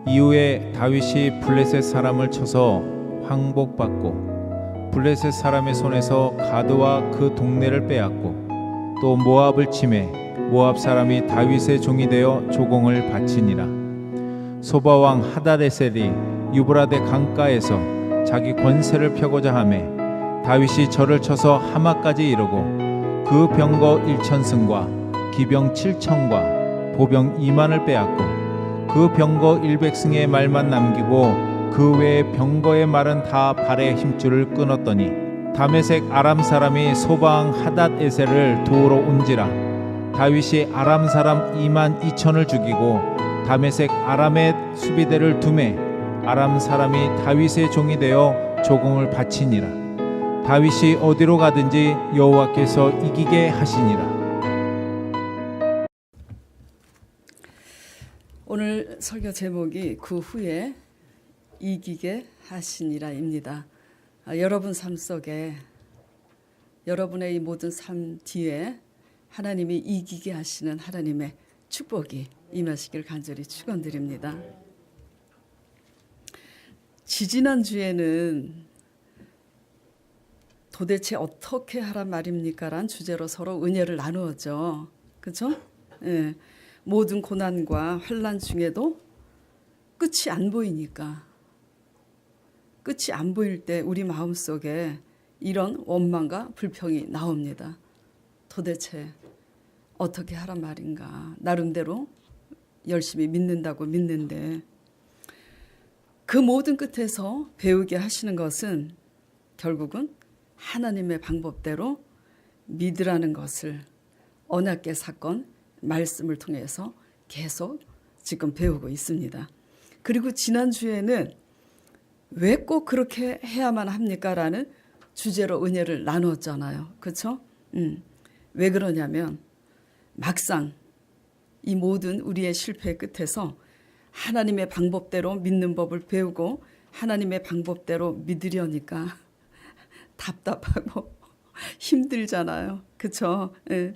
이후에 다윗이 블레셋 사람을 쳐서 황복받고 블레셋 사람의 손에서 가드와 그 동네를 빼앗고 또 모압을 치매 모압 사람이 다윗의 종이 되어 조공을 바치니라. 소바 왕 하닷에셀이 유브라데 강가에서 자기 권세를 펴고자 하매 다윗이 저를 쳐서 하마까지 이르고 그 병거 1,000승과 기병 7,000과 보병 2만을 빼앗고 그 병거 100승의 말만 남기고 그 외의 병거의 말은 다 발의 힘줄을 끊었더니 다메섹 아람 사람이 소방 하닷에셀을 도우러 온지라. 다윗이 아람 사람 2만 2천을 죽이고 다메섹 아람의 수비대를 두매 아람 사람이 다윗의 종이 되어 조공을 바치니라. 다윗이 어디로 가든지 여호와께서 이기게 하시니라. 오늘 설교 제목이 그 후에 이기게 하시니라입니다. 여러분 삶 속에 여러분의 이 모든 삶 뒤에 하나님이 이기게 하시는 하나님의 축복이 임하시길 간절히 축원드립니다. 지지난주에는 도대체 어떻게 하란 말입니까? 라는 주제로 서로 은혜를 나누었죠. 그렇죠? 예. 모든 고난과 환난 중에도 끝이 안 보이니까 끝이 안 보일 때 우리 마음속에 이런 원망과 불평이 나옵니다. 도대체 어떻게 하란 말인가. 나름대로 열심히 믿는다고 믿는데 그 모든 끝에서 배우게 하시는 것은 결국은 하나님의 방법대로 믿으라는 것을 언약궤 사건 말씀을 통해서 계속 지금 배우고 있습니다. 그리고 지난주에는 왜 꼭 그렇게 해야만 합니까? 라는 주제로 은혜를 나누었잖아요. 그렇죠? 왜 그러냐면 막상 이 모든 우리의 실패의 끝에서 하나님의 방법대로 믿는 법을 배우고 하나님의 방법대로 믿으려니까 답답하고 힘들잖아요. 그렇죠? 예.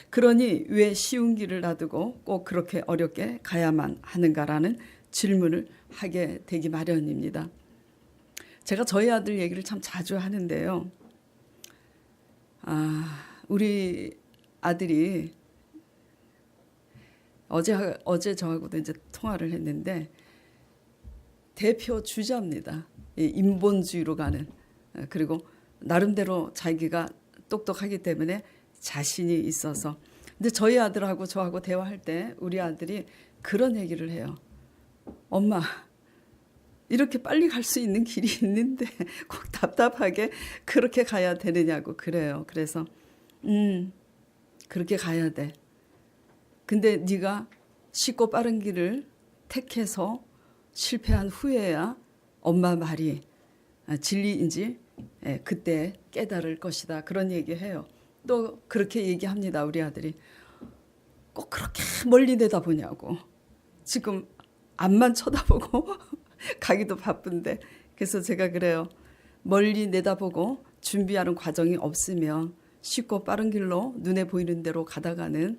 그러니 왜 쉬운 길을 놔두고 꼭 그렇게 어렵게 가야만 하는가라는 질문을 하게 되기 마련입니다. 제가 저희 아들 얘기를 참 자주 하는데요. 우리 아들이 어제 저하고도 이제 통화를 했는데 대표 주자입니다. 인본주의로 가는. 그리고 나름대로 자기가 똑똑하기 때문에 자신이 있어서. 근데 저희 아들하고 저하고 대화할 때 우리 아들이 그런 얘기를 해요. 엄마, 이렇게 빨리 갈 수 있는 길이 있는데 꼭 답답하게 그렇게 가야 되느냐고 그래요. 그래서 그렇게 가야 돼. 근데 네가 쉽고 빠른 길을 택해서 실패한 후에야 엄마 말이 진리인지 그때 깨달을 것이다. 그런 얘기해요. 또 그렇게 얘기합니다. 우리 아들이. 꼭 그렇게 멀리 내다보냐고. 지금 앞만 쳐다보고 가기도 바쁜데. 그래서 제가 그래요. 멀리 내다보고 준비하는 과정이 없으면 쉽고 빠른 길로 눈에 보이는 대로 가다가는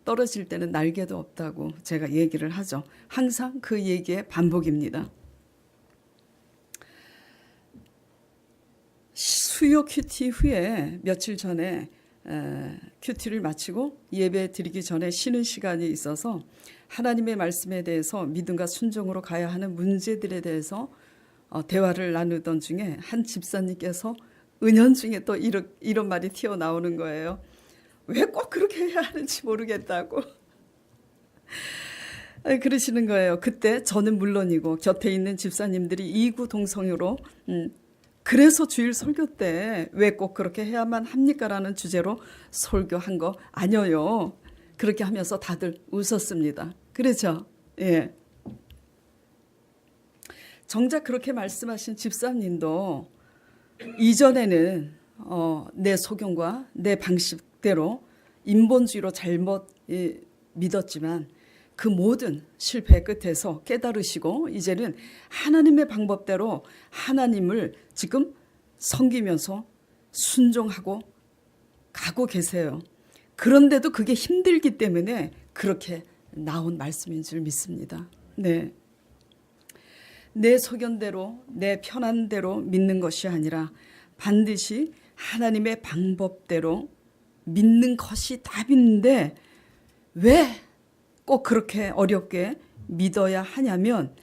떨어질 때는 날개도 없다고 제가 얘기를 하죠. 항상 그 얘기의 반복입니다. 수요 큐티 후에 며칠 전에 큐티를 마치고 예배 드리기 전에 쉬는 시간이 있어서 하나님의 말씀에 대해서 믿음과 순종으로 가야 하는 문제들에 대해서 대화를 나누던 중에 한 집사님께서 은연중에 또 이런 말이 튀어나오는 거예요. 왜 꼭 그렇게 해야 하는지 모르겠다고 그러시는 거예요. 그때 저는 물론이고 곁에 있는 집사님들이 이구동성으로 그래서 주일 설교 때 왜 꼭 그렇게 해야만 합니까? 라는 주제로 설교한 거 아니에요. 그렇게 하면서 다들 웃었습니다. 그렇죠? 예. 정작 그렇게 말씀하신 집사님도 이전에는 내 소견과 내 방식대로 인본주의로 잘못 믿었지만 그 모든 실패의 끝에서 깨달으시고 이제는 하나님의 방법대로 하나님을 지금 섬기면서 순종하고 가고 계세요. 그런데도 그게 힘들기 때문에 그렇게 나온 말씀인 줄 믿습니다. 네. 내 소견대로 내 편한 대로 믿는 것이 아니라 반드시 하나님의 방법대로 믿는 것이 답인데 왜 꼭 그렇게 어렵게 믿어야 하냐면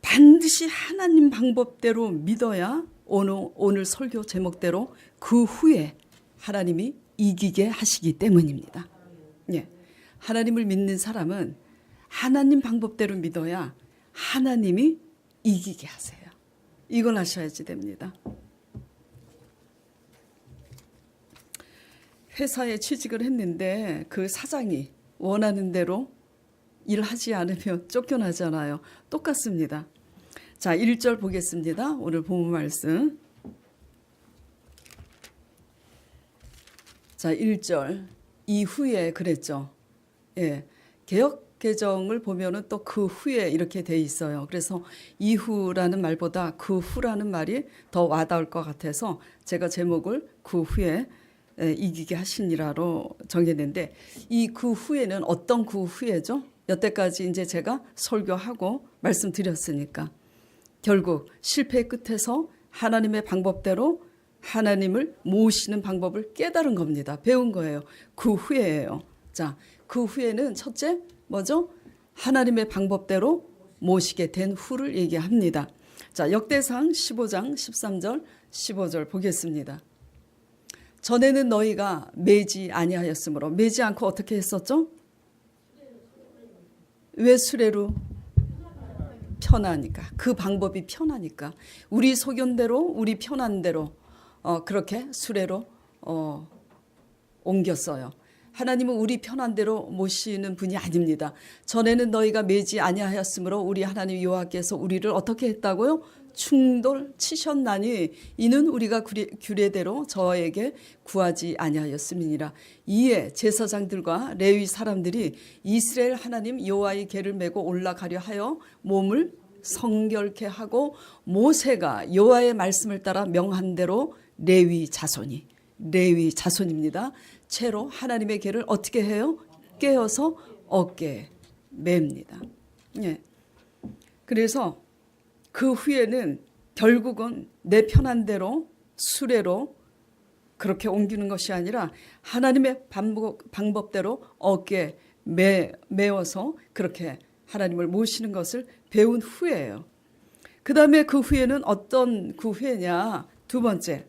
반드시 하나님 방법대로 믿어야 오늘 설교 제목대로 그 후에 하나님이 이기게 하시기 때문입니다. 예. 하나님을 믿는 사람은 하나님 방법대로 믿어야 하나님이 이기게 하세요. 이걸 아셔야지 됩니다. 회사에 취직을 했는데 그 사장이 원하는 대로 일하지 않으면 쫓겨나잖아요. 똑같습니다. 자, 1절 보겠습니다. 오늘 본문 말씀. 자, 1절. 이후에 그랬죠. 예. 개역 개정을 보면은 또 그 후에 이렇게 돼 있어요. 그래서 이후라는 말보다 그 후라는 말이 더 와닿을 것 같아서 제가 제목을 그 후에 이기게 하시니라로 정했는데 이 그 후에는 어떤 그 후에죠? 여태까지 이제 제가 설교하고 말씀드렸으니까 결국 실패의 끝에서 하나님의 방법대로 하나님을 모시는 방법을 깨달은 겁니다. 배운 거예요. 그 후에예요. 자, 그 후에는 첫째 뭐죠? 하나님의 방법대로 모시게 된 후를 얘기합니다. 자, 역대상 15장 13절 15절 보겠습니다. 전에는 너희가 매지 아니하였으므로 매지 않고 어떻게 했었죠? 왜 수레로? 편하니까. 그 방법이 편하니까. 우리 소견대로 우리 편한 대로 그렇게 수레로 옮겼어요. 하나님은 우리 편한 대로 모시는 분이 아닙니다. 전에는 너희가 매지 아니하였으므로 우리 하나님 여호와께서 우리를 어떻게 했다고요? 충돌 치셨나니 이는 우리가 규례대로 저에게 구하지 아니하였음이니라. 이에 제사장들과 레위 사람들이 이스라엘 하나님 여호와의 궤를 메고 올라가려 하여 몸을 성결케 하고 모세가 여호와의 말씀을 따라 명한 대로 레위 자손입니다. 채로 하나님의 궤를 어떻게 해요? 깨어서 어깨에 맵니다. 예. 그래서 그 후에는 결국은 내 편한 대로 수레로 그렇게 옮기는 것이 아니라 하나님의 방법대로 어깨에 메워서 그렇게 하나님을 모시는 것을 배운 후에예요. 그 다음에 그 후에는 어떤 그 후에냐? 두 번째,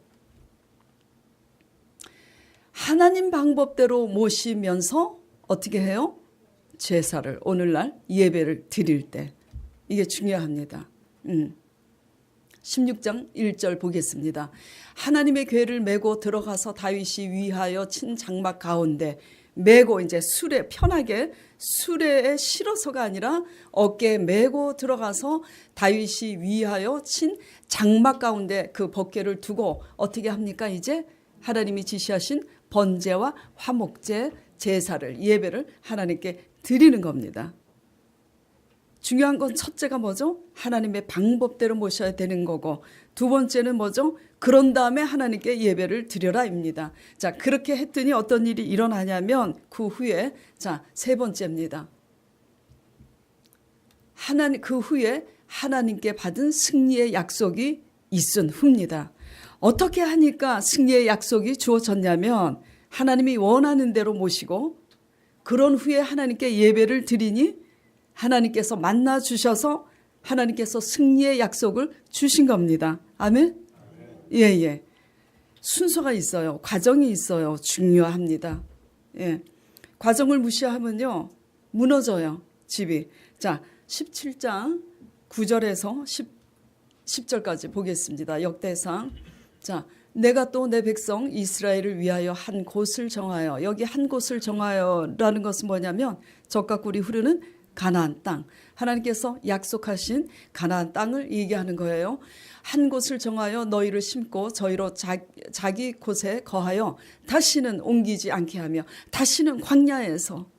하나님 방법대로 모시면서 어떻게 해요? 제사를 오늘날 예배를 드릴 때 이게 중요합니다. 16장 1절 보겠습니다. 하나님의 궤를 메고 들어가서 다윗이 위하여 친 장막 가운데 메고 이제 수레 편하게 수레에 실어서가 아니라 어깨에 메고 들어가서 다윗이 위하여 친 장막 가운데 그 법궤를 두고 어떻게 합니까? 이제 하나님이 지시하신 번제와 화목제 제사를 예배를 하나님께 드리는 겁니다. 중요한 건 첫째가 뭐죠? 하나님의 방법대로 모셔야 되는 거고 두 번째는 뭐죠? 그런 다음에 하나님께 예배를 드려라입니다. 자, 그렇게 했더니 어떤 일이 일어나냐면 그 후에 자, 세 번째입니다. 그 후에 하나님께 받은 승리의 약속이 있은 후입니다. 어떻게 하니까 승리의 약속이 주어졌냐면 하나님이 원하는 대로 모시고 그런 후에 하나님께 예배를 드리니 하나님께서 만나 주셔서 하나님께서 승리의 약속을 주신 겁니다. 아멘? 예. 순서가 있어요. 과정이 있어요. 중요합니다. 예. 과정을 무시하면요. 무너져요. 집이. 자, 17장 9절에서 10절까지 보겠습니다. 역대상. 자, 내가 또 내 백성 이스라엘을 위하여 한 곳을 정하여 여기 한 곳을 정하여라는 것은 뭐냐면 젖과 꿀이 흐르는 가나안 땅 하나님께서 약속하신 가나안 땅을 얘기하는 거예요. 한 곳을 정하여 너희를 심고 저희로 자기 곳에 거하여 다시는 옮기지 않게 하며 다시는 광야에서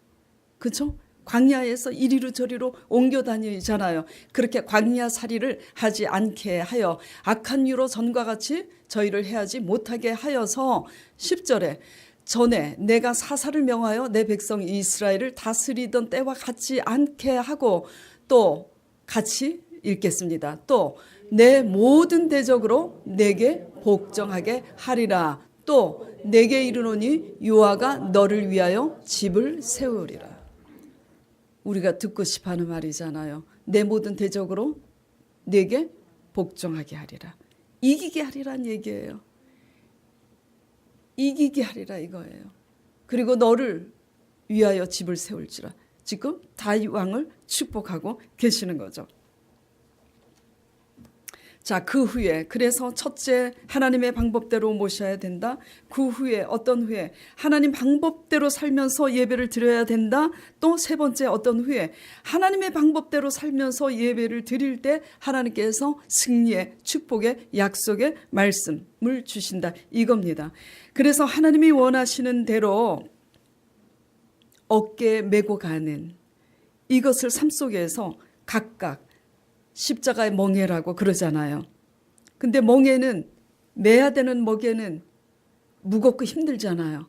그렇죠? 광야에서 이리로 저리로 옮겨 다니잖아요. 그렇게 광야살이를 하지 않게 하여 악한 유로 전과 같이 저희를 해하지 못하게 하여서 10절에 전에 내가 사사를 명하여 내 백성 이스라엘을 다스리던 때와 같지 않게 하고, 또 같이 읽겠습니다. 또 내 모든 대적으로 내게 복종하게 하리라. 또 내게 이르노니 여호와가 너를 위하여 집을 세우리라. 우리가 듣고 싶어하는 말이잖아요. 내 모든 대적으로 내게 복종하게 하리라. 이기게 하리란 얘기예요. 이기게 하리라 이거예요. 그리고 너를 위하여 집을 세울지라. 지금 다윗 왕을 축복하고 계시는 거죠. 자, 그 후에, 그래서 첫째 하나님의 방법대로 모셔야 된다. 그 후에 어떤 후에? 하나님 방법대로 살면서 예배를 드려야 된다. 또 세 번째 어떤 후에? 하나님의 방법대로 살면서 예배를 드릴 때 하나님께서 승리의 축복의 약속의 말씀을 주신다 이겁니다. 그래서 하나님이 원하시는 대로 어깨에 메고 가는 이것을 삶 속에서 각각 십자가의 멍에라고 그러잖아요. 근데 멍에는, 매야 되는 멍에는 무겁고 힘들잖아요.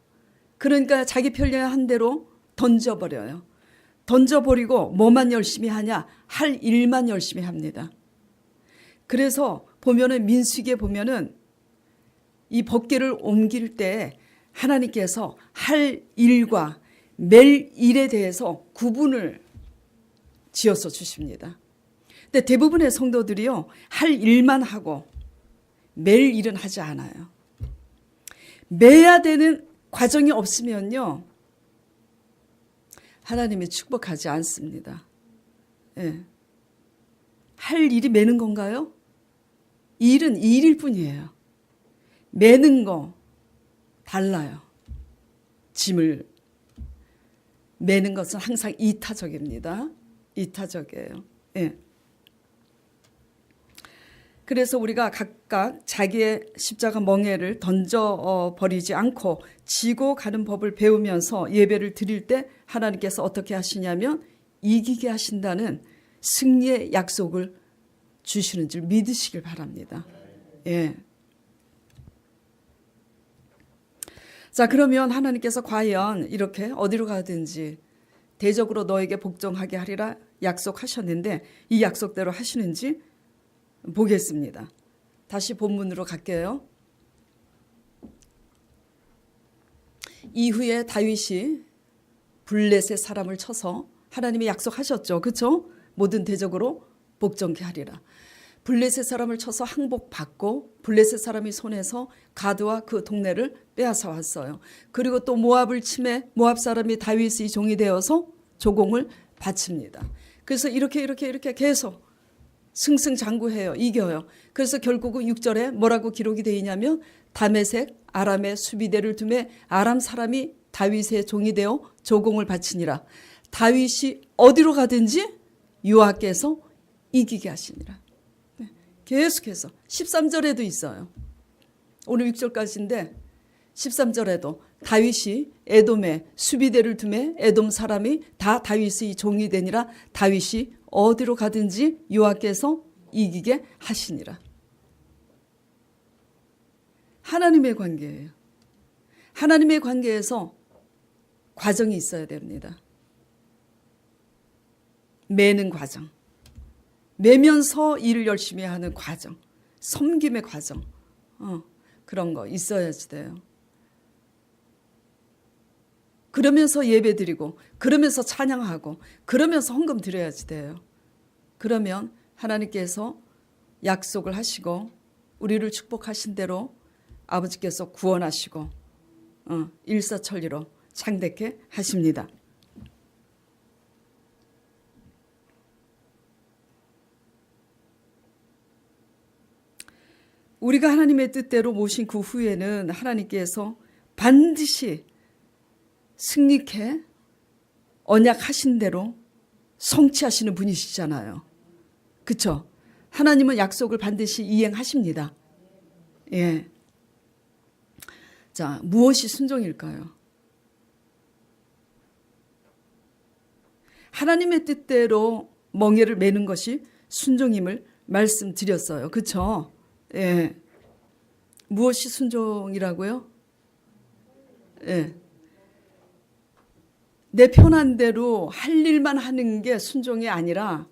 그러니까 자기 편리한 대로 던져버려요. 던져버리고 뭐만 열심히 하냐? 할 일만 열심히 합니다. 그래서 보면은 민수기에 보면은 이 법궤를 옮길 때 하나님께서 할 일과 멜 일에 대해서 구분을 지어서 주십니다. 근데 대부분의 성도들이요, 할 일만 하고 멜 일은 하지 않아요. 매야 되는 과정이 없으면요, 하나님이 축복하지 않습니다. 예. 할 일이 매는 건가요? 일은 일일 뿐이에요. 매는 거 달라요. 짐을 매는 것은 항상 이타적입니다. 이타적이에요. 예. 그래서 우리가 각각 자기의 십자가 멍에를 던져버리지 않고 지고 가는 법을 배우면서 예배를 드릴 때 하나님께서 어떻게 하시냐면 이기게 하신다는 승리의 약속을 주시는 줄 믿으시길 바랍니다. 예. 자, 그러면 하나님께서 과연 이렇게 어디로 가든지 대적으로 너에게 복종하게 하리라 약속하셨는데 이 약속대로 하시는지 보겠습니다. 다시 본문으로 갈게요. 이후에 다윗이 블레셋 사람을 쳐서 하나님이 약속하셨죠. 그렇죠? 모든 대적으로 복종케 하리라. 블레셋 사람을 쳐서 항복받고 블레셋 사람이 손에서 가드와 그 동네를 빼앗아 왔어요. 그리고 또 모압을 침해 모압 사람이 다윗의 종이 되어서 조공을 바칩니다. 그래서 이렇게 계속 승승장구해요. 이겨요. 그래서 결국은 6절에 뭐라고 기록이 되어 있냐면 다메섹 아람의 수비대를 두매 아람 사람이 다윗의 종이 되어 조공을 바치니라. 다윗이 어디로 가든지 여호와께서 이기게 하시니라. 계속해서 13절에도 있어요. 오늘 6절까지인데 13절에도 다윗이 에돔의 수비대를 두매 에돔 사람이 다 다윗의 종이 되니라. 다윗이 어디로 가든지 여호와께서 이기게 하시니라. 하나님의 관계예요. 하나님의 관계에서 과정이 있어야 됩니다. 매는 과정, 매면서 일을 열심히 하는 과정, 섬김의 과정, 그런 거 있어야지 돼요. 그러면서 예배 드리고 그러면서 찬양하고 그러면서 헌금 드려야지 돼요. 그러면 하나님께서 약속을 하시고 우리를 축복하신 대로 아버지께서 구원하시고 일사천리로 창대케 하십니다. 우리가 하나님의 뜻대로 모신 그 후에는 하나님께서 반드시 승리케 언약하신 대로 성취하시는 분이시잖아요. 그렇죠? 하나님은 약속을 반드시 이행하십니다. 예. 자, 무엇이 순종일까요? 하나님의 뜻대로 멍에를 매는 것이 순종임을 말씀드렸어요. 그렇죠? 예. 무엇이 순종이라고요? 예. 내 편한 대로 할 일만 하는 게 순종이 아니라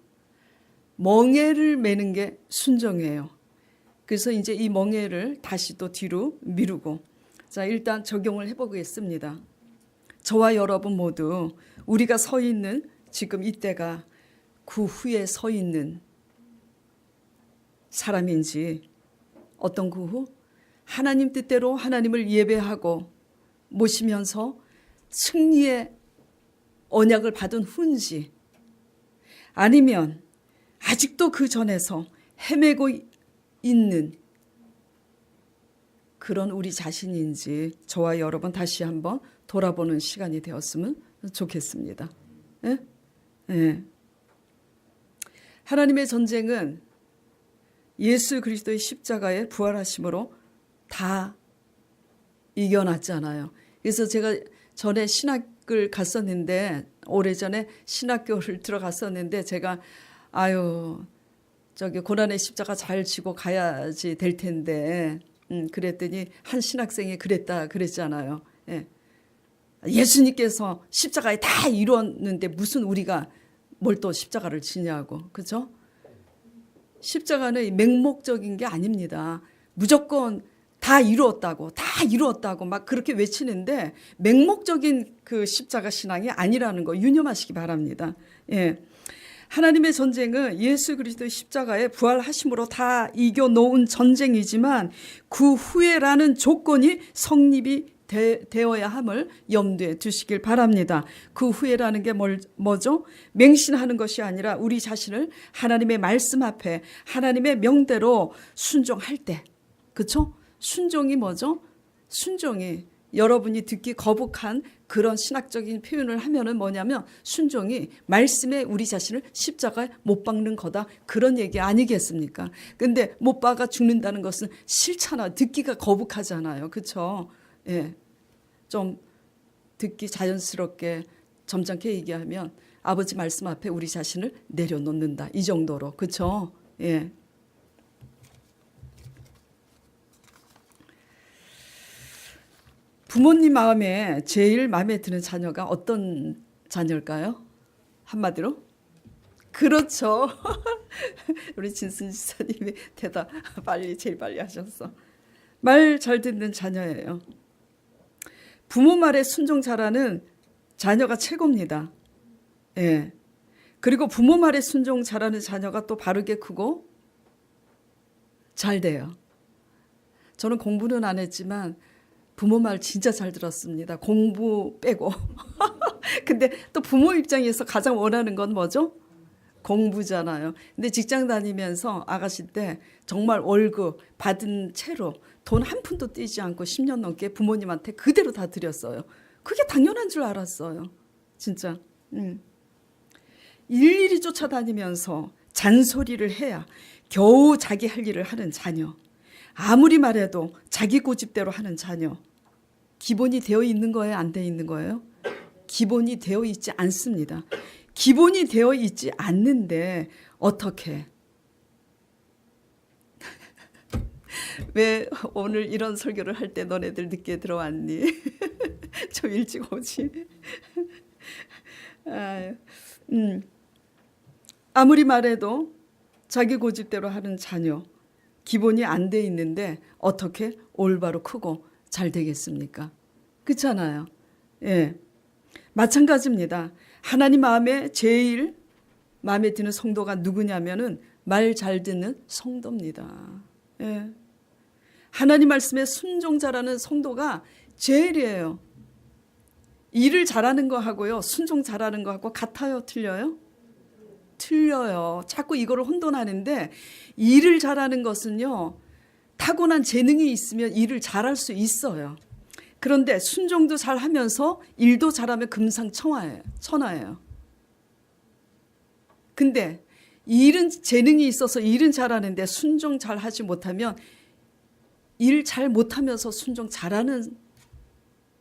멍에를 매는 게 순종이에요. 그래서 이제 이 멍에를 다시 또 뒤로 미루고, 자, 일단 적용을 해보겠습니다. 저와 여러분 모두 우리가 서 있는 지금 이때가 그 후에 서 있는 사람인지, 어떤 그 후? 하나님 뜻대로 하나님을 예배하고 모시면서 승리의 언약을 받은 후인지, 아니면 아직도 그 전에서 헤매고 있는 그런 우리 자신인지 저와 여러분 다시 한번 돌아보는 시간이 되었으면 좋겠습니다. 예? 예. 하나님의 전쟁은 예수 그리스도의 십자가의 부활하심으로 다 이겨놨잖아요. 그래서 제가 전에 신학을 갔었는데, 오래전에 신학교를 들어갔었는데, 제가 저기 고난의 십자가 잘 지고 가야지 될 텐데, 그랬더니 한 신학생이 그랬잖아요. 예. 예수님께서 십자가에 다 이뤘는데 무슨 우리가 뭘 또 십자가를 지냐고, 그렇죠? 십자가는 맹목적인 게 아닙니다. 무조건 다 이루었다고 막 그렇게 외치는데 맹목적인 그 십자가 신앙이 아니라는 거 유념하시기 바랍니다. 예. 하나님의 전쟁은 예수 그리스도의 십자가의 부활하심으로 다 이겨놓은 전쟁이지만 그 후에라는 조건이 성립이 되어야 함을 염두에 두시길 바랍니다. 그 후에라는 게 뭐죠? 맹신하는 것이 아니라 우리 자신을 하나님의 말씀 앞에 하나님의 명대로 순종할 때, 그렇죠? 순종이 뭐죠? 순종이 여러분이 듣기 거북한 그런 신학적인 표현을 하면은 뭐냐면, 순종이 말씀에 우리 자신을 십자가에 못 박는 거다, 그런 얘기 아니겠습니까? 근데 못 박아 죽는다는 것은 싫잖아. 듣기가 거북하잖아요. 그렇죠? 예. 좀 듣기 자연스럽게 점잖게 얘기하면 아버지 말씀 앞에 우리 자신을 내려놓는다, 이 정도로. 그렇죠? 예. 부모님 마음에 제일 마음에 드는 자녀가 어떤 자녀일까요? 한마디로? 그렇죠. 우리 진순 지사님이 대답 제일 빨리 하셨어. 말 잘 듣는 자녀예요. 부모 말에 순종 잘하는 자녀가 최고입니다. 예. 그리고 부모 말에 순종 잘하는 자녀가 또 바르게 크고 잘 돼요. 저는 공부는 안 했지만 부모 말 진짜 잘 들었습니다. 공부 빼고. 근데 또 부모 입장에서 가장 원하는 건 뭐죠? 공부잖아요. 근데 직장 다니면서 아가씨 때 정말 월급 받은 채로 돈 한 푼도 떼지 않고 10년 넘게 부모님한테 그대로 다 드렸어요. 그게 당연한 줄 알았어요. 진짜. 일일이 쫓아다니면서 잔소리를 해야 겨우 자기 할 일을 하는 자녀. 아무리 말해도 자기 고집대로 하는 자녀. 기본이 되어 있는 거예요? 안 되어 있는 거예요? 기본이 되어 있지 않습니다. 기본이 되어 있지 않는데 어떻게? 왜 오늘 이런 설교를 할 때 너네들 늦게 들어왔니? 좀 일찍 오지. 아무리 말해도 자기 고집대로 하는 자녀. 기본이 안 돼 있는데 어떻게 올바로 크고 잘 되겠습니까? 그렇잖아요. 예. 마찬가지입니다. 하나님 마음에 제일 마음에 드는 성도가 누구냐면은 말 잘 듣는 성도입니다. 예. 하나님 말씀에 순종자라는 성도가 제일이에요. 일을 잘하는 거 하고요, 순종 잘하는 거 하고 같아요, 틀려요? 틀려요. 자꾸 이거를 혼돈하는데, 일을 잘하는 것은요, 타고난 재능이 있으면 일을 잘할 수 있어요. 그런데 순종도 잘하면서 일도 잘하면 금상첨화예요. 근데 일은 재능이 있어서 일은 잘하는데 순종 잘하지 못하면 일 잘 못하면서 순종 잘하는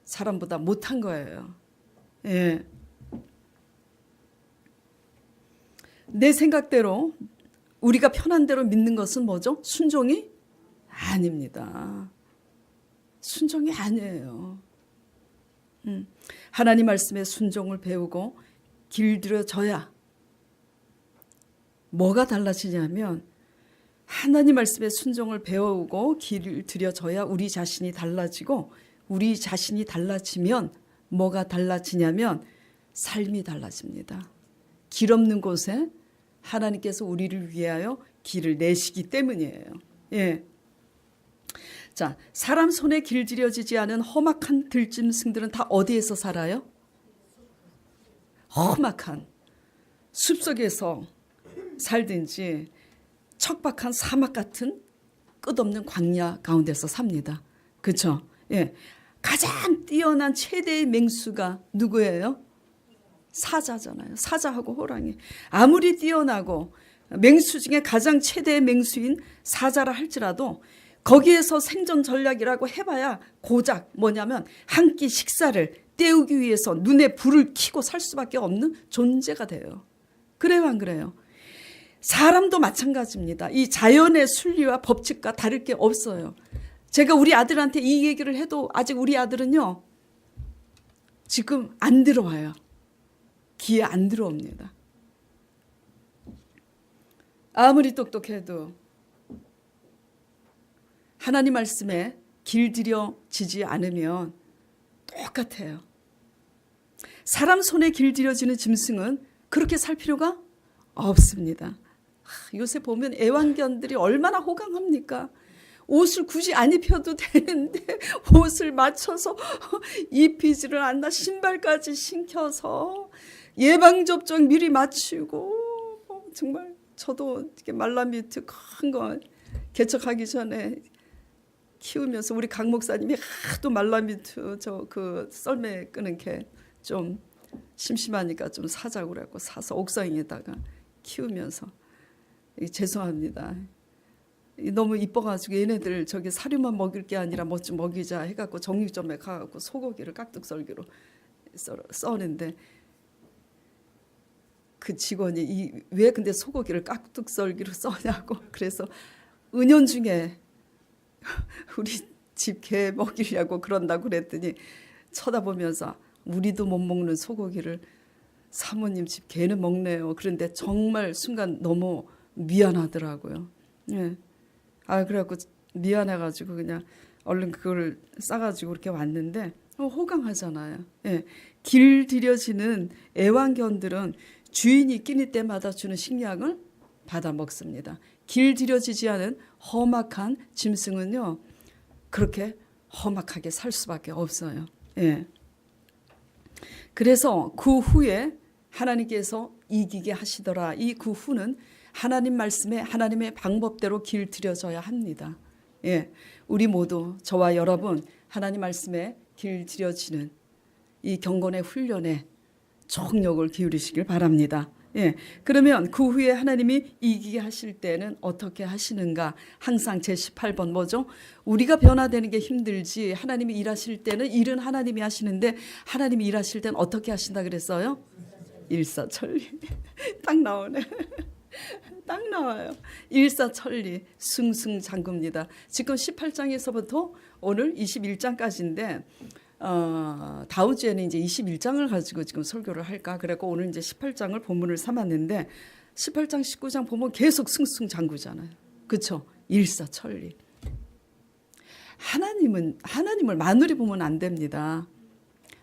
사람보다 못한 거예요. 예. 내 생각대로 우리가 편한 대로 믿는 것은 뭐죠? 순종이 아닙니다. 순종이 아니에요. 하나님 말씀에 순종을 배우고 길들여져야 뭐가 달라지냐면 하나님 말씀에 순종을 배우고 길들여져야 우리 자신이 달라지고 우리 자신이 달라지면 뭐가 달라지냐면 삶이 달라집니다. 길 없는 곳에 하나님께서 우리를 위하여 길을 내시기 때문이에요. 예. 자, 사람 손에 길들여지지 않은 험악한 들짐승들은 다 어디에서 살아요? 험악한 숲속에서 살든지 척박한 사막 같은 끝없는 광야 가운데서 삽니다. 그렇죠? 예. 가장 뛰어난 최대의 맹수가 누구예요? 사자잖아요. 사자하고 호랑이. 아무리 뛰어나고 맹수 중에 가장 최대의 맹수인 사자라 할지라도 거기에서 생존 전략이라고 해봐야 고작 뭐냐면 한 끼 식사를 때우기 위해서 눈에 불을 켜고 살 수밖에 없는 존재가 돼요. 그래요, 안 그래요? 사람도 마찬가지입니다. 이 자연의 순리와 법칙과 다를 게 없어요. 제가 우리 아들한테 이 얘기를 해도 아직 우리 아들은요, 지금 안 들어와요. 귀에 안 들어옵니다. 아무리 똑똑해도 하나님 말씀에 길들여지지 않으면 똑같아요. 사람 손에 길들여지는 짐승은 그렇게 살 필요가 없습니다. 요새 보면 애완견들이 얼마나 호강합니까? 옷을 굳이 안 입혀도 되는데 옷을 맞춰서 입히지를 않나 신발까지 신겨서 예방접종 미리 맞추고 정말 저도 이렇게 말라뮤트 큰 거 개척하기 전에 키우면서 우리 강 목사님이 하도 말라뮤트 저 그 썰매 끄는 게 좀 심심하니까 좀 사자고 그래갖고 사서 옥상에다가 키우면서 죄송합니다. 너무 이뻐가지고 얘네들 저기 사료만 먹일 게 아니라 뭐 좀 먹이자 해갖고 정육점에 가갖고 소고기를 깍둑썰기로 써는데 그 직원이 왜 근데 소고기를 깍둑썰기로 써냐고 그래서 은연중에 우리 집 개 먹이려고 그런다고 그랬더니 쳐다보면서 우리도 못 먹는 소고기를 사모님 집 개는 먹네요. 그런데 정말 순간 너무 미안하더라고요. 예. 그래갖고 미안해가지고 그냥 얼른 그걸 싸가지고 이렇게 왔는데 호강하잖아요. 예. 길들여지는 애완견들은 주인이 끼니 때마다 주는 식량을 받아 먹습니다. 길들여지지 않은 험악한 짐승은요 그렇게 험악하게 살 수밖에 없어요. 예. 그래서 그 후에 하나님께서 이기게 하시더라. 이 그 후는 하나님 말씀에 하나님의 방법대로 길들여져야 합니다. 예, 우리 모두 저와 여러분 하나님 말씀에 길들여지는 이 경건의 훈련에 총력을 기울이시길 바랍니다. 예, 그러면 그 후에 하나님이 이기게 하실 때는 어떻게 하시는가? 항상 제18번 뭐죠? 우리가 변화되는 게 힘들지 하나님이 일하실 때는 일은 하나님이 하시는데 하나님이 일하실 때는 어떻게 하신다 그랬어요? 일사천리. 딱 나오네. 딱 나와요. 일사천리 승승장구입니다. 지금 18장에서부터 오늘 21장까지인데 다음 주에는 이제 21장을 가지고 지금 설교를 할까 그래고 오늘 이제 18장을 본문을 삼았는데 18장 19장 보면 계속 승승장구잖아요. 그렇죠? 일사천리. 하나님을 마누리 보면 안 됩니다.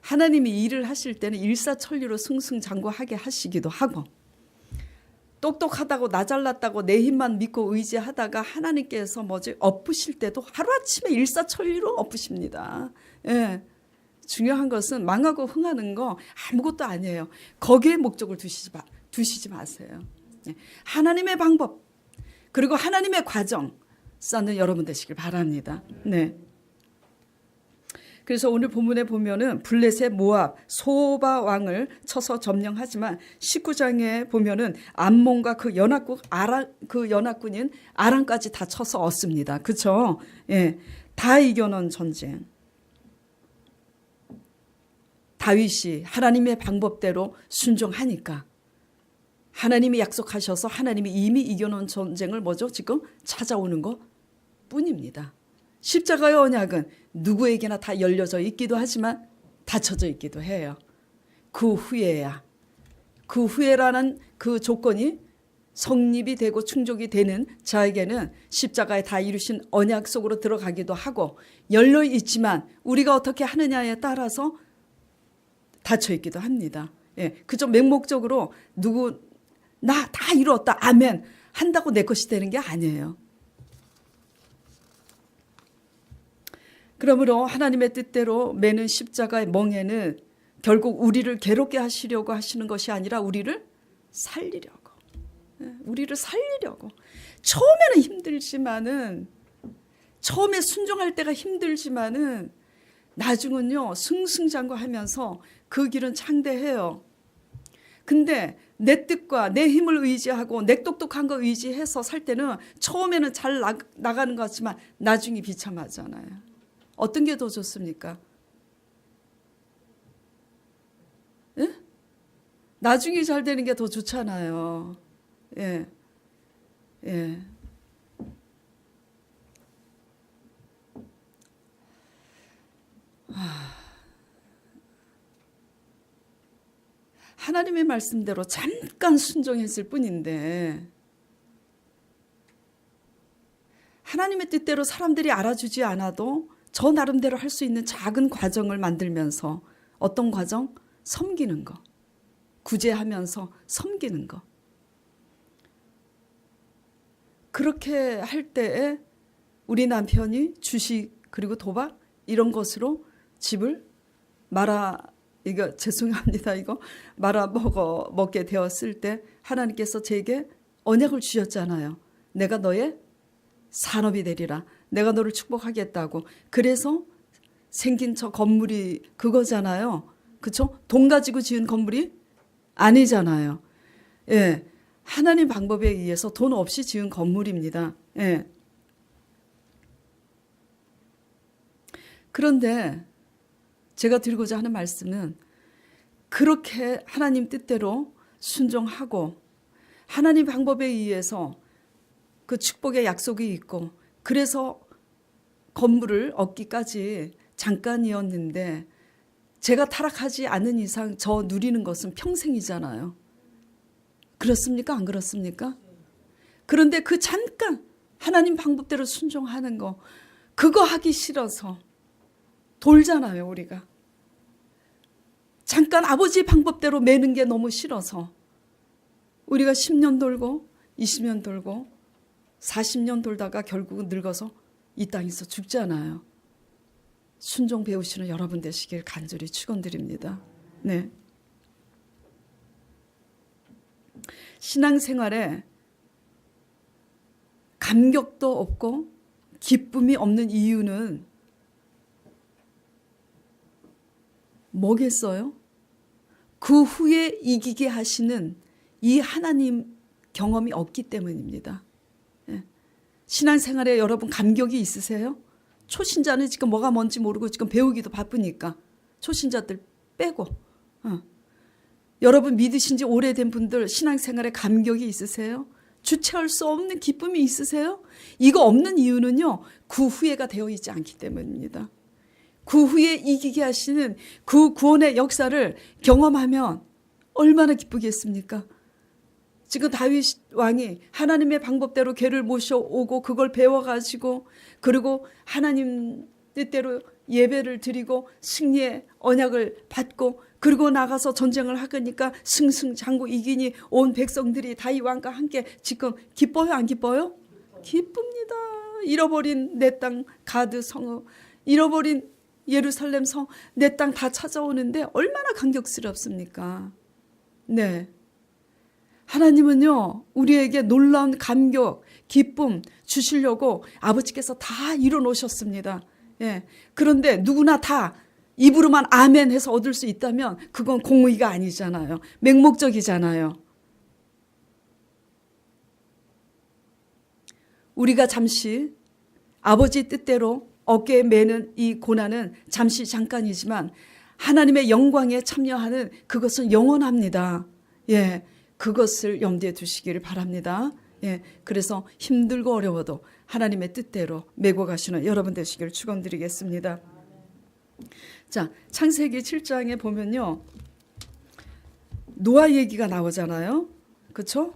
하나님이 일을 하실 때는 일사천리로 승승장구하게 하시기도 하고 똑똑하다고 나 잘났다고 내 힘만 믿고 의지하다가 하나님께서 엎으실 때도 하루아침에 일사천리로 엎으십니다. 예. 중요한 것은 망하고 흥하는 거 아무것도 아니에요. 거기에 목적을 두시지 마세요. 예. 하나님의 방법 그리고 하나님의 과정 쌓는 여러분 되시길 바랍니다. 네. 그래서 오늘 본문에 보면은 블레셋 모압 소바 왕을 쳐서 점령하지만 19장에 보면은 암몬과 그 연합군인 아람까지 다 쳐서 얻습니다. 그렇죠? 예, 다 이겨놓은 전쟁. 다윗이 하나님의 방법대로 순종하니까 하나님이 약속하셔서 하나님이 이미 이겨놓은 전쟁을 지금 찾아오는 것 뿐입니다. 십자가의 언약은 누구에게나 다 열려져 있기도 하지만 닫혀져 있기도 해요. 그 후에야, 그 후에라는 그 조건이 성립이 되고 충족이 되는 자에게는 십자가에 다 이루신 언약 속으로 들어가기도 하고 열려 있지만 우리가 어떻게 하느냐에 따라서 닫혀 있기도 합니다. 예, 그저 맹목적으로 누구 나 다 이루었다 아멘 한다고 내 것이 되는 게 아니에요. 그러므로 하나님의 뜻대로 매는 십자가의 멍에는 결국 우리를 괴롭게 하시려고 하시는 것이 아니라 우리를 살리려고. 우리를 살리려고. 처음에는 힘들지만은, 처음에 순종할 때가 힘들지만은 나중은요 승승장구하면서 그 길은 창대해요. 근데 내 뜻과 내 힘을 의지하고 내 똑똑한 거 의지해서 살 때는 처음에는 잘 나가는 것 같지만 나중에 비참하잖아요. 어떤 게 더 좋습니까? 예? 나중에 잘 되는 게 더 좋잖아요. 예. 예. 하나님의 말씀대로 잠깐 순종했을 뿐인데 하나님의 뜻대로 사람들이 알아주지 않아도 저 나름대로 할 수 있는 작은 과정을 만들면서 어떤 과정? 섬기는 거. 구제하면서 섬기는 거. 그렇게 할 때에 우리 남편이 주식 그리고 도박 이런 것으로 집을 이거 죄송합니다. 이거 먹게 되었을 때 하나님께서 제게 언약을 주셨잖아요. 내가 너의 산업이 되리라. 내가 너를 축복하겠다고. 그래서 생긴 저 건물이 그거잖아요. 그렇죠? 돈 가지고 지은 건물이 아니잖아요. 예. 하나님 방법에 의해서 돈 없이 지은 건물입니다. 예. 그런데 제가 드리고자 하는 말씀은 그렇게 하나님 뜻대로 순종하고 하나님 방법에 의해서 그 축복의 약속이 있고 그래서 건물을 얻기까지 잠깐이었는데 제가 타락하지 않는 이상 저 누리는 것은 평생이잖아요. 그렇습니까? 안 그렇습니까? 그런데 그 잠깐 하나님 방법대로 순종하는 거 그거 하기 싫어서 돌잖아요, 우리가. 잠깐 아버지 방법대로 매는 게 너무 싫어서 우리가 10년 돌고 20년 돌고 40년 돌다가 결국은 늙어서 이 땅에서 죽잖아요. 순종 배우시는 여러분 되시길 간절히 축원드립니다. 네. 신앙생활에 감격도 없고 기쁨이 없는 이유는 뭐겠어요? 그 후에 이기게 하시는 이 하나님 경험이 없기 때문입니다. 예. 신앙생활에 여러분 감격이 있으세요? 초신자는 지금 뭐가 뭔지 모르고 지금 배우기도 바쁘니까 초신자들 빼고 여러분 믿으신 지 오래된 분들 신앙생활에 감격이 있으세요? 주체할 수 없는 기쁨이 있으세요? 이거 없는 이유는요. 그 후회가 되어 있지 않기 때문입니다. 그 후에 이기게 하시는 그 구원의 역사를 경험하면 얼마나 기쁘겠습니까? 지금 다윗 왕이 하나님의 방법대로 걔를 모셔오고 그걸 배워가지고 그리고 하나님 뜻대로 예배를 드리고 승리의 언약을 받고 그리고 나가서 전쟁을 하니까 승승장구 이기니 온 백성들이 다윗 왕과 함께 지금 기뻐요 안 기뻐요? 기쁩니다. 잃어버린 내 땅 가드 성읍 잃어버린 예루살렘 성 내 땅 다 찾아오는데 얼마나 감격스럽습니까? 네. 하나님은요 우리에게 놀라운 감격, 기쁨 주시려고 아버지께서 다 이뤄놓으셨습니다. 예. 그런데 누구나 다 입으로만 아멘 해서 얻을 수 있다면 그건 공의가 아니잖아요. 맹목적이잖아요. 우리가 잠시 아버지 뜻대로 어깨에 매는 이 고난은 잠시 잠깐이지만 하나님의 영광에 참여하는 그것은 영원합니다. 예. 그것을 염두에 두시기를 바랍니다. 예, 그래서 힘들고 어려워도 하나님의 뜻대로 메고 가시는 여러분 되시기를 축원드리겠습니다. 자, 창세기 7장에 보면요. 노아 얘기가 나오잖아요. 그렇죠?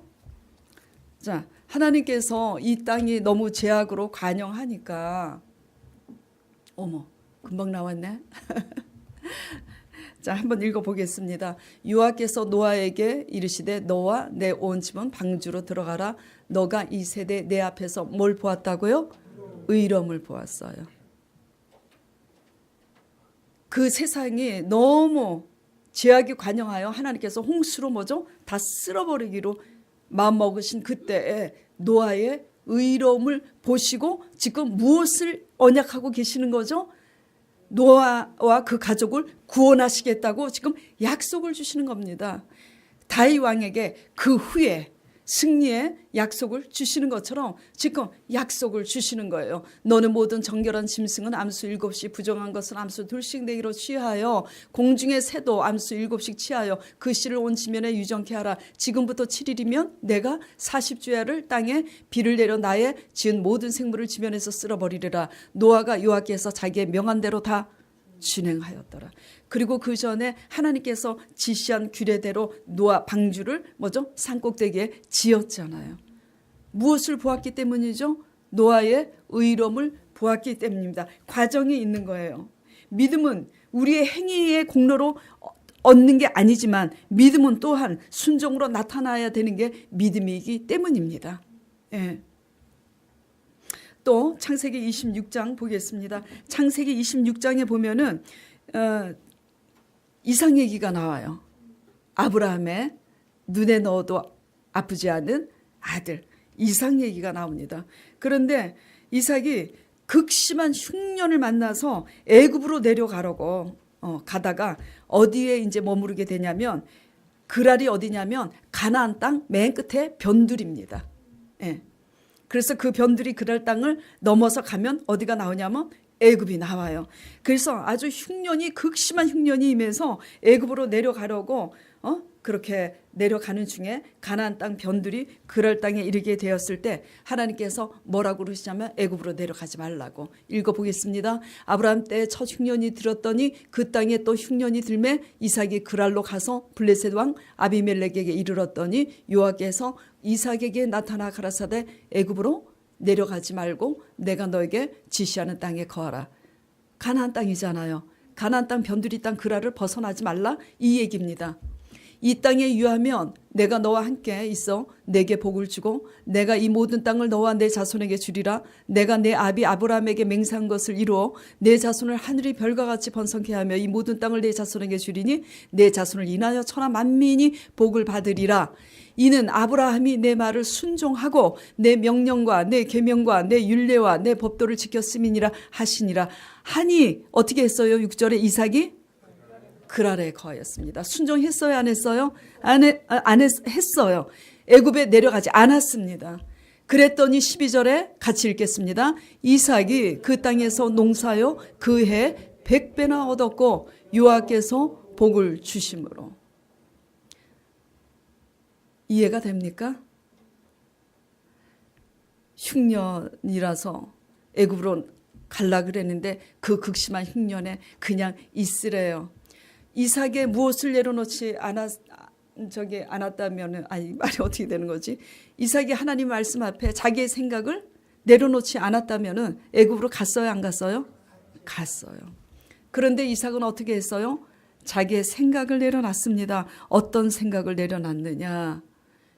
자, 하나님께서 이 땅이 너무 죄악으로 관영하니까 어머, 금방 나왔네. 자, 한번 읽어보겠습니다. 여호와께서 노아에게 이르시되 너와 내 온 집은 방주로 들어가라. 너가 이 세대 내 앞에서 뭘 보았다고요? 의로움을 보았어요. 그 세상이 너무 죄악이 관영하여 하나님께서 홍수로 뭐죠? 다 쓸어버리기로 마음먹으신 그때에 노아의 의로움을 보시고 지금 무엇을 언약하고 계시는 거죠? 노아와 그 가족을 구원하시겠다고 지금 약속을 주시는 겁니다. 다윗 왕에게 그 후에 승리의 약속을 주시는 것처럼 지금 약속을 주시는 거예요. 너는 모든 정결한 짐승은 암수 7씩 부정한 것은 암수 2씩 내기로 취하여 공중의 새도 암수 7씩 취하여 그 씨를 온 지면에 유정케 하라. 지금부터 7일이면 내가 40주야를 땅에 비를 내려 나의 지은 모든 생물을 지면에서 쓸어버리리라. 노아가 여호와께서 자기의 명한 대로 다 진행하였더라. 그리고 그 전에 하나님께서 지시한 규례대로 노아 방주를 뭐죠? 산꼭대기에 지었잖아요. 무엇을 보았기 때문이죠? 노아의 의로움을 보았기 때문입니다. 과정이 있는 거예요. 믿음은 우리의 행위의 공로로 얻는 게 아니지만 믿음은 또한 순종으로 나타나야 되는 게 믿음이기 때문입니다. 예. 또 창세기 26장 보겠습니다. 창세기 26장에 보면은 이삭 얘기가 나와요. 아브라함의 눈에 넣어도 아프지 않은 아들 이삭 얘기가 나옵니다. 그런데 이삭이 극심한 흉년을 만나서 애굽으로 내려가려고 가다가 어디에 이제 머무르게 되냐면 그랄이 어디냐면 가나안 땅 맨 끝에 변두리입니다. 예. 그래서 그 변두리 그랄 땅을 넘어서 가면 어디가 나오냐면 애굽이 나와요. 그래서 아주 흉년이 극심한 흉년이 임해서 애굽으로 내려가려고 그렇게 내려가는 중에 가나안 땅 변두리 그랄 땅에 이르게 되었을 때 하나님께서 뭐라고 그러시냐면 애굽으로 내려가지 말라고. 읽어보겠습니다. 아브라함 때 첫 흉년이 들었더니 그 땅에 또 흉년이 들매 이삭이 그랄로 가서 블레셋 왕 아비멜렉에게 이르렀더니 여호와께서 이삭에게 나타나 가라사대 애굽으로 내려가지 말고 내가 너에게 지시하는 땅에 거하라. 가나안 땅이잖아요. 가나안 땅 변두리 땅 그랄을 벗어나지 말라 이 얘기입니다. 이 땅에 유하면 내가 너와 함께 있어 내게 복을 주고 내가 이 모든 땅을 너와 내 자손에게 주리라. 내가 내 아비 아브라함에게 맹세한 것을 이루어 내 자손을 하늘의 별과 같이 번성케 하며 이 모든 땅을 내 자손에게 주리니 내 자손을 인하여 천하 만민이 복을 받으리라. 이는 아브라함이 내 말을 순종하고 내 명령과 내 계명과 내 율례와 내 법도를 지켰음이니라 하시니라. 하니 어떻게 했어요? 6절에 이삭이 그랄에 거하였습니다. 순종했어요? 안 했어요? 했어요. 애굽에 내려가지 않았습니다. 그랬더니 12절에 같이 읽겠습니다. 이삭이 그 땅에서 농사하여 그 해 100배나 얻었고 여호와께서 복을 주심으로. 이해가 됩니까? 흉년이라서 애굽으로 갈라 그랬는데 그 극심한 흉년에 그냥 있으래요. 이삭의 무엇을 내려놓지 않았다면은 말이 어떻게 되는 거지? 이삭이 하나님 말씀 앞에 자기의 생각을 내려놓지 않았다면은 애굽으로 갔어요, 안 갔어요? 갔어요. 그런데 이삭은 어떻게 했어요? 자기의 생각을 내려놨습니다. 어떤 생각을 내려놨느냐?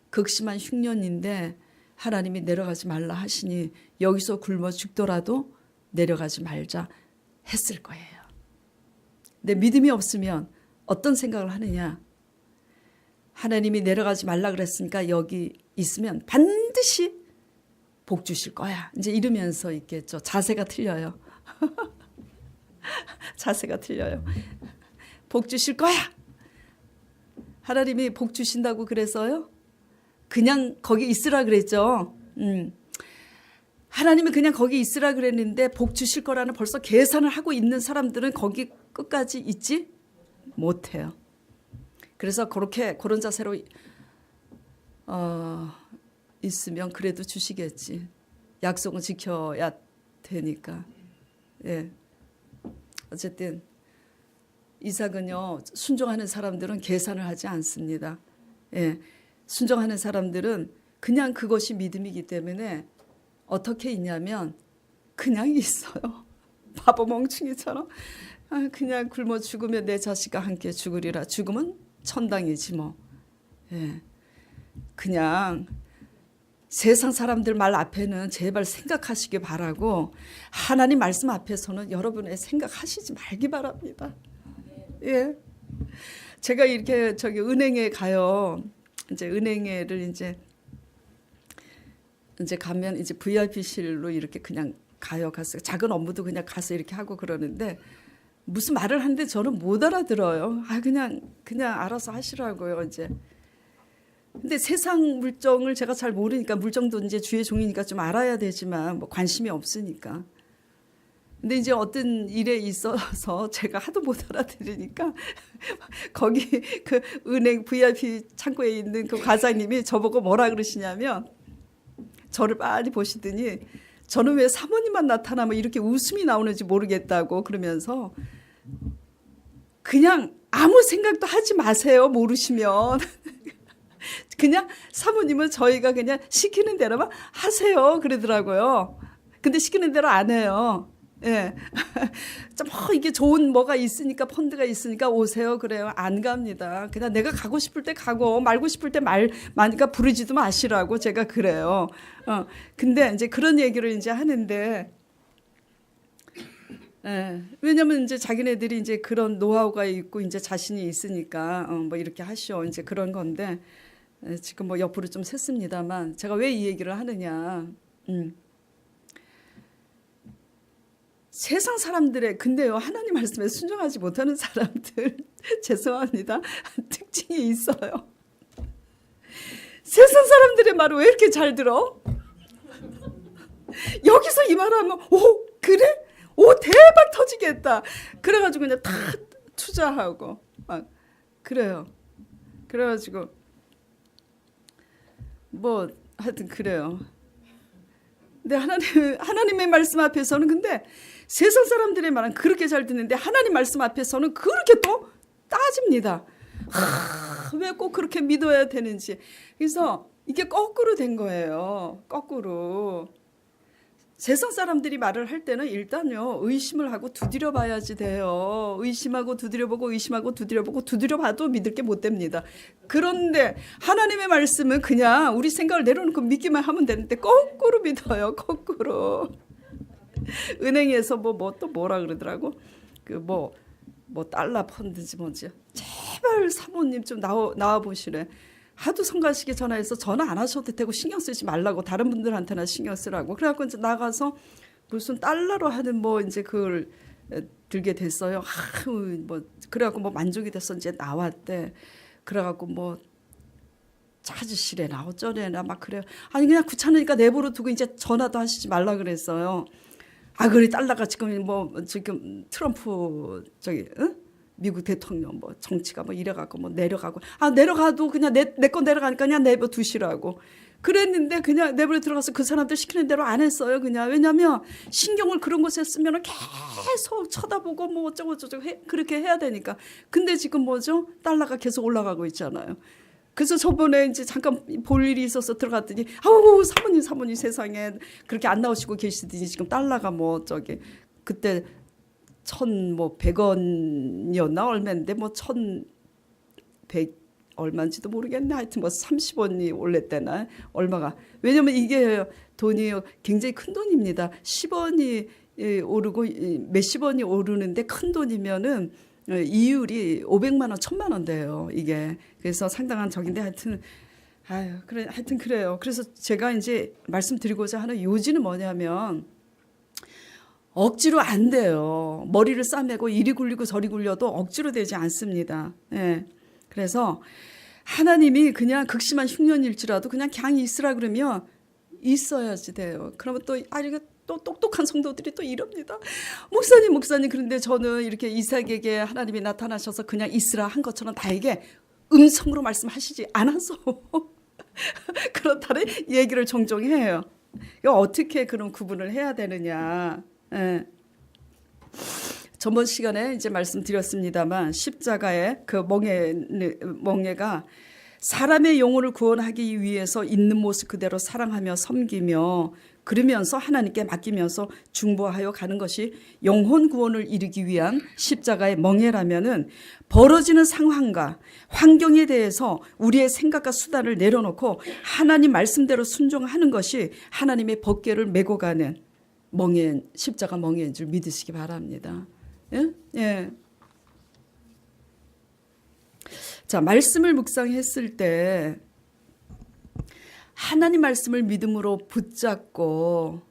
극심한 흉년인데 하나님이 내려가지 말라 하시니 여기서 굶어 죽더라도 내려가지 말자 했을 거예요. 근데 믿음이 없으면 어떤 생각을 하느냐? 하나님이 내려가지 말라 그랬으니까 여기 있으면 반드시 복 주실 거야. 이제 이러면서 있겠죠. 자세가 틀려요. 자세가 틀려요. 복 주실 거야. 하나님이 복 주신다고 그래서요? 그냥 거기 있으라 그랬죠. 하나님이 그냥 거기 있으라 그랬는데 복 주실 거라는 벌써 계산을 하고 있는 사람들은 거기 끝까지 있지 못해요. 그래서 그런 자세로 있으면 그래도 주시겠지. 약속은 지켜야 되니까. 예. 어쨌든 이삭은요, 순종하는 사람들은 계산을 하지 않습니다. 예, 순종하는 사람들은 그냥 그것이 믿음이기 때문에 어떻게 있냐면 그냥 있어요. 바보 멍충이처럼 그냥 굶어 죽으면 내 자식과 함께 죽으리라. 죽으면 천당이지 뭐. 예, 그냥 세상 사람들 말 앞에는 제발 생각하시기 바라고 하나님 말씀 앞에서는 여러분의 생각하시지 말기 바랍니다. 예, 제가 이렇게 은행에 가요. 이제 은행에를 이제 가면 이제 VIP실로 이렇게 그냥 가서 작은 업무도 그냥 가서 이렇게 하고 그러는데 무슨 말을 하는데 저는 못 알아들어요. 그냥 알아서 하시라고요 이제. 근데 세상 물정을 제가 잘 모르니까 물정도 이제 주의 종이니까 좀 알아야 되지만 뭐 관심이 없으니까. 근데 이제 어떤 일에 있어서 제가 하도 못 알아들으니까 거기 그 은행 VIP 창고에 있는 그 과장님이 저보고 뭐라 그러시냐면 저를 빨리 보시더니 저는 왜 사모님만 나타나면 이렇게 웃음이 나오는지 모르겠다고 그러면서 그냥 아무 생각도 하지 마세요. 모르시면. 그냥 사모님은 저희가 그냥 시키는 대로만 하세요. 그러더라고요. 근데 시키는 대로 안 해요. 예. 이게 좋은 뭐가 있으니까 펀드가 있으니까 오세요. 그래요. 안 갑니다. 그냥 내가 가고 싶을 때 가고 말고 싶을 때 말니까 부르지도 마시라고 제가 그래요. 근데 이제 그런 얘기를 이제 하는데 예. 왜냐면 이제 자기네들이 이제 그런 노하우가 있고 이제 자신이 있으니까 뭐 이렇게 하시오. 이제 그런 건데 지금 뭐 옆으로 좀 샜습니다만 제가 왜 이 얘기를 하느냐. 세상 사람들의 근데요 하나님 말씀에 순종하지 못하는 사람들 죄송합니다 특징이 있어요. 세상 사람들의 말을 왜 이렇게 잘 들어? 여기서 이 말하면 오 그래? 오 대박 터지겠다. 그래가지고 그냥 다 투자하고 막 그래요. 그래가지고 뭐 하여튼 그래요. 근데 하나님의 말씀 앞에서는 근데 세상 사람들의 말은 그렇게 잘 듣는데 하나님 말씀 앞에서는 그렇게 또 따집니다. 왜 꼭 그렇게 믿어야 되는지. 그래서 이게 거꾸로 된 거예요. 거꾸로. 세상 사람들이 말을 할 때는 일단요 의심을 하고 두드려 봐야지 돼요. 의심하고 두드려보고 의심하고 두드려보고 두드려봐도 믿을 게 못 됩니다. 그런데 하나님의 말씀은 그냥 우리 생각을 내려놓고 믿기만 하면 되는데 거꾸로 믿어요. 거꾸로. 은행에서 또 뭐라 그러더라고. 뭐 달러 펀드지 뭐지. 제발 사모님 좀 나와 보시래. 하도 성가시게 전화해서 전화 안 하셔도 되고 신경 쓰지 말라고 다른 분들한테나 신경 쓰라고. 그래갖고 이제 나가서 무슨 달러로 하는 이제 그걸 들게 됐어요. 그래갖고 만족이 돼서 이제 나왔대. 그래갖고 찾으시래나 어쩌래나 막 그래요. 아니 그냥 귀찮으니까 내버려 두고 이제 전화도 하시지 말라 그랬어요. 그래 달러가 지금 지금 트럼프 미국 대통령 정치가 이래갖고 내려가고 내려가도 그냥 내 거 내려가니까 그냥 내버 두시라고 그랬는데 그냥 내버려 들어가서 그 사람들 시키는 대로 안 했어요. 그냥 왜냐면 신경을 그런 곳에 쓰면 계속 쳐다보고 어쩌고 그렇게 해야 되니까. 근데 지금 달러가 계속 올라가고 있잖아요. 그래서 저번에 이제 잠깐 볼 일이 있어서 들어갔더니 사모님 세상에 그렇게 안 나오시고 계시더니 지금 달러가 그때 1,100원이었나 얼마인데 1,100 얼마인지도 모르겠네. 하여튼 30원이 올랐대나 얼마가. 왜냐면 이게 돈이 굉장히 큰 돈입니다. 10원이 오르고 몇십 원이 오르는데 큰 돈이면은 이율이 500만 원, 1,000만 원 돼요. 이게. 그래서 상당한 적인데 하여튼 그래요. 그래서 제가 이제 말씀드리고자 하는 요지는 뭐냐면 억지로 안 돼요. 머리를 싸매고 이리 굴리고 저리 굴려도 억지로 되지 않습니다. 예. 그래서 하나님이 그냥 극심한 흉년일지라도 그냥 있으라 그러면 있어야지 돼요. 그러면 또 똑똑한 성도들이 또 이럽니다. 목사님 그런데 저는 이렇게 이삭에게 하나님이 나타나셔서 그냥 있으라 한 것처럼 나에게 음성으로 말씀하시지 않아서 그렇다는 얘기를 종종 해요. 어떻게 그런 구분을 해야 되느냐. 예. 전번 시간에 이제 말씀드렸습니다만 십자가의 그 멍에가 사람의 영혼을 구원하기 위해서 있는 모습 그대로 사랑하며 섬기며 그러면서 하나님께 맡기면서 중보하여 가는 것이 영혼 구원을 이루기 위한 십자가의 멍에라면은 벌어지는 상황과 환경에 대해서 우리의 생각과 수단을 내려놓고 하나님 말씀대로 순종하는 것이 하나님의 법궤를 메고 가는 멍에, 십자가 멍에인 줄 믿으시기 바랍니다. 예? 예. 자, 말씀을 묵상했을 때 하나님 말씀을 믿음으로 붙잡고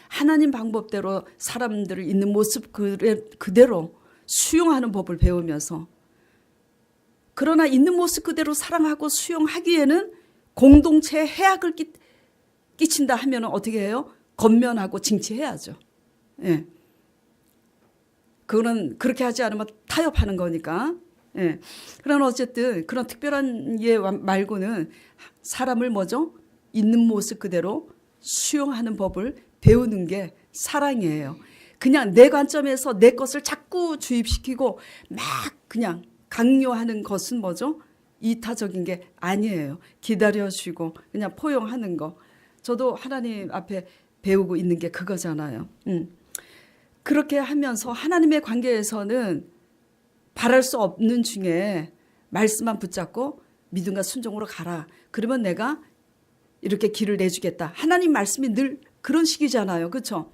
하나님 방법대로 사람들을 있는 모습 그대로 수용하는 법을 배우면서 그러나 있는 모습 그대로 사랑하고 수용하기에는 공동체에 해악을 끼친다 하면 어떻게 해요? 건면하고 징치해야죠. 예. 그거는 그렇게 하지 않으면 타협하는 거니까. 예. 그러나 어쨌든 그런 특별한 예 말고는 사람을 뭐죠? 있는 모습 그대로 수용하는 법을 배우는 게 사랑이에요. 그냥 내 관점에서 내 것을 자꾸 주입시키고 막 그냥 강요하는 것은 뭐죠? 이타적인 게 아니에요. 기다려주고 그냥 포용하는 거. 저도 하나님 앞에 배우고 있는 게 그거잖아요. 그렇게 하면서 하나님의 관계에서는 바랄 수 없는 중에 말씀만 붙잡고 믿음과 순종으로 가라. 그러면 내가 이렇게 길을 내주겠다. 하나님 말씀이 늘 그런 식이잖아요. 그렇죠?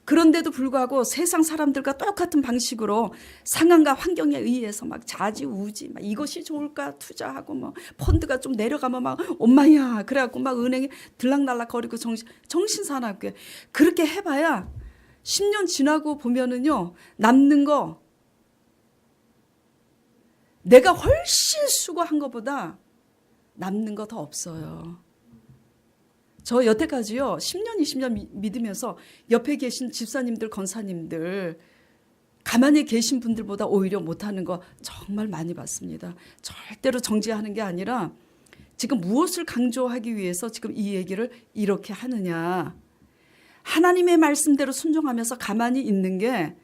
그런데도 불구하고 세상 사람들과 똑같은 방식으로 상황과 환경에 의해서 막 좌지우지 막 이것이 좋을까 투자하고 뭐 펀드가 좀 내려가면 막 엄마야 그래갖고 막 은행에 들락날락 거리고 정신사납게 그렇게 해봐야 10년 지나고 보면은요 남는 거 내가 훨씬 수고한 것보다 남는 거 더 없어요. 저 여태까지요 10년 20년 믿으면서 옆에 계신 집사님들 권사님들 가만히 계신 분들보다 오히려 못하는 거 정말 많이 봤습니다. 절대로 정죄하는 게 아니라 지금 무엇을 강조하기 위해서 지금 이 얘기를 이렇게 하느냐. 하나님의 말씀대로 순종하면서 가만히 있는 게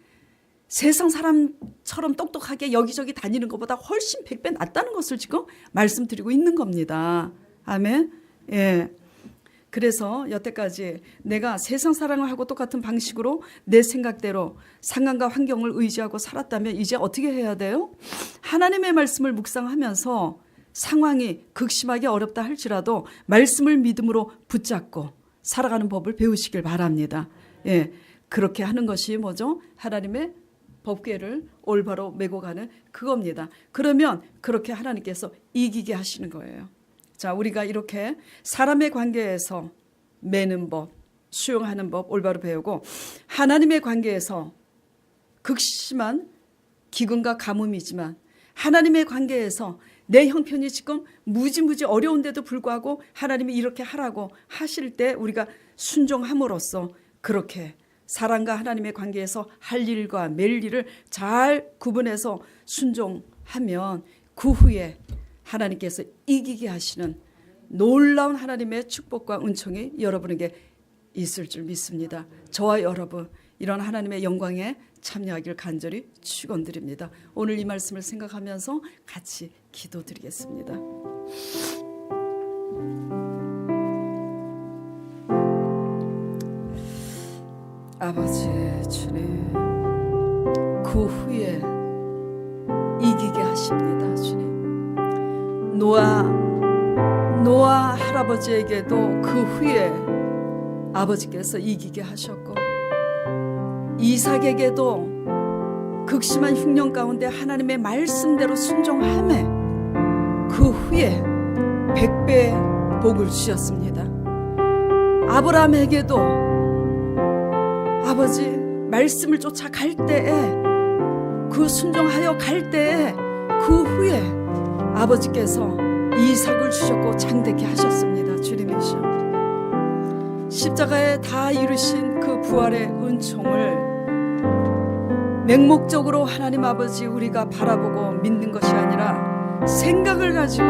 세상 사람처럼 똑똑하게 여기저기 다니는 것보다 훨씬 100배 낫다는 것을 지금 말씀드리고 있는 겁니다. 아멘. 예. 그래서 여태까지 내가 세상 사랑을 하고 똑같은 방식으로 내 생각대로 상황과 환경을 의지하고 살았다면 이제 어떻게 해야 돼요? 하나님의 말씀을 묵상하면서 상황이 극심하게 어렵다 할지라도 말씀을 믿음으로 붙잡고 살아가는 법을 배우시길 바랍니다. 예. 그렇게 하는 것이 뭐죠? 하나님의 법궤를 올바로 메고 가는 그겁니다. 그러면 그렇게 하나님께서 이기게 하시는 거예요. 자, 우리가 이렇게 사람의 관계에서 매는 법, 수용하는 법 올바로 배우고 하나님의 관계에서 극심한 기근과 가뭄이지만 하나님의 관계에서 내 형편이 지금 무지무지 어려운데도 불구하고 하나님이 이렇게 하라고 하실 때 우리가 순종함으로써 그렇게 사랑과 하나님의 관계에서 할 일과 맬 일을 잘 구분해서 순종하면 그 후에 하나님께서 이기게 하시는 놀라운 하나님의 축복과 은총이 여러분에게 있을 줄 믿습니다. 저와 여러분 이런 하나님의 영광에 참여하기를 간절히 축원드립니다. 오늘 이 말씀을 생각하면서 같이 기도드리겠습니다. 아버지 주님 그 후에 이기게 하십니다. 주님 노아 할아버지에게도 그 후에 아버지께서 이기게 하셨고 이삭에게도 극심한 흉년 가운데 하나님의 말씀대로 순종함에 그 후에 100배의 복을 주셨습니다. 아브라함에게도 아버지 말씀을 쫓아 갈 때에 그 순종하여 갈 때에 그 후에 아버지께서 이삭을 주셨고 장대케 하셨습니다. 주님이시여 십자가에 다 이루신 그 부활의 은총을 맹목적으로 하나님 아버지 우리가 바라보고 믿는 것이 아니라 생각을 가지고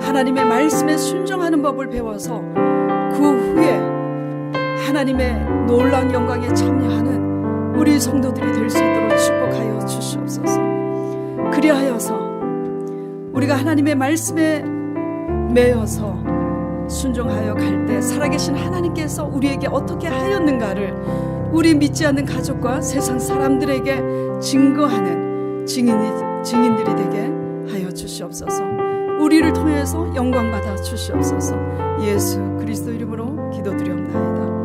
하나님의 말씀에 순종하는 법을 배워서 그 후에 하나님의 놀라운 영광에 참여하는 우리 성도들이 될 수 있도록 축복하여 주시옵소서. 그리하여서 우리가 하나님의 말씀에 매여서 순종하여 갈 때 살아계신 하나님께서 우리에게 어떻게 하였는가를 우리 믿지 않는 가족과 세상 사람들에게 증거하는 증인들이 되게 하여 주시옵소서. 우리를 통해서 영광 받아 주시옵소서. 예수 그리스도 이름으로 기도드리옵나이다.